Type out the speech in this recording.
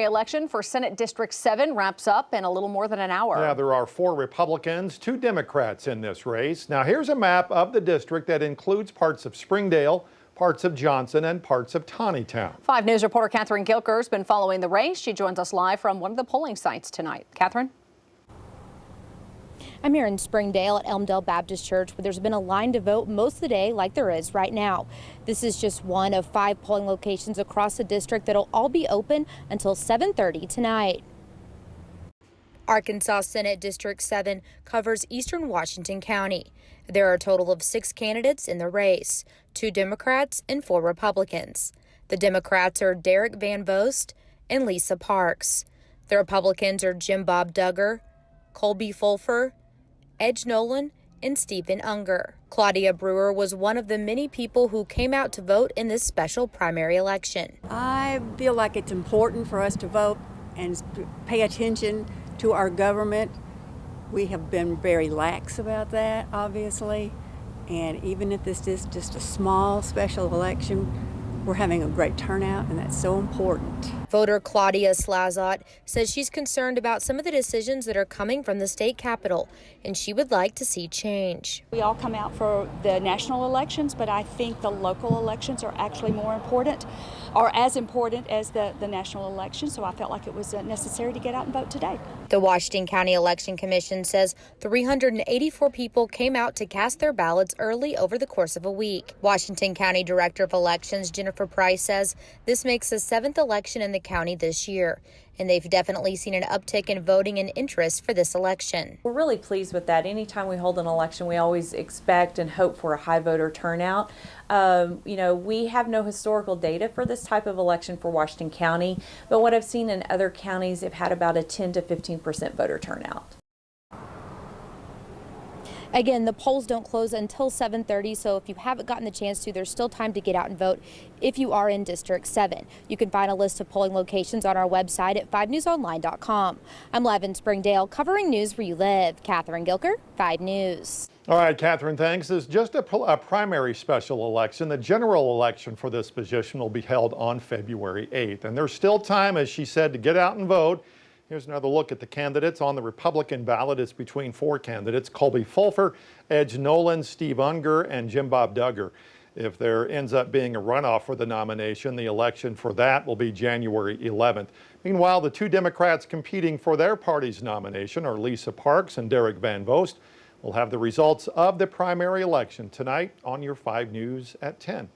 Election for Senate District 7 wraps up in a little more than an hour. Yeah, there are 4 Republicans, 2 Democrats in this race. Now here's a map of the district that includes parts of Springdale, parts of Johnson, and parts of Taneytown. 5 News reporter Catherine Gilker has been following the race. She joins us live from one of the polling sites tonight. Catherine? I'm here in Springdale at Elmdale Baptist Church, where there's been a line to vote most of the day like there is right now. This is just one of 5 polling locations across the district that'll all be open until 7:30 tonight. Arkansas Senate District 7 covers eastern Washington County. There are a total of 6 candidates in the race, 2 Democrats and 4 Republicans. The Democrats are Derek Van Vost and Lisa Parks. The Republicans are Jim Bob Duggar, Colby Fulfer, Edge Nolan, and Stephen Unger. Claudia Brewer was one of the many people who came out to vote in this special primary election. I feel like it's important for us to vote and pay attention to our government. We have been very lax about that, obviously, and even if this is just a small special election, we're having a great turnout, and that's so important. Voter Claudia Slazot says she's concerned about some of the decisions that are coming from the state capitol, and she would like to see change. We all come out for the national elections, but I think the local elections are actually more important, or as important as the national election, so I felt like it was necessary to get out and vote today. The Washington County Election Commission says 384 people came out to cast their ballots early over the course of a week. Washington County Director of Elections Jennifer Price says this makes the 7th election in the county this year, and they've definitely seen an uptick in voting and interest for this election. We're really pleased with that. Anytime we hold an election, we always expect and hope for a high voter turnout. We have no historical data for this type of election for Washington County, but what I've seen in other counties, they've had about a 10 to 15% voter turnout. Again, the polls don't close until 7:30, so if you haven't gotten the chance to, there's still time to get out and vote if you are in District 7. You can find a list of polling locations on our website at 5newsonline.com. I'm live in Springdale, covering news where you live. Catherine Gilker, 5 News. All right, Catherine, thanks. This is just a primary special election. The general election for this position will be held on February 8th. And there's still time, as she said, to get out and vote. Here's another look at the candidates. On the Republican ballot, it's between 4 candidates: Colby Fulfer, Edge Nolan, Steve Unger, and Jim Bob Duggar. If there ends up being a runoff for the nomination, the election for that will be January 11th. Meanwhile, the 2 Democrats competing for their party's nomination are Lisa Parks and Derek Van Vost. We'll have the results of the primary election tonight on your 5 News at 10.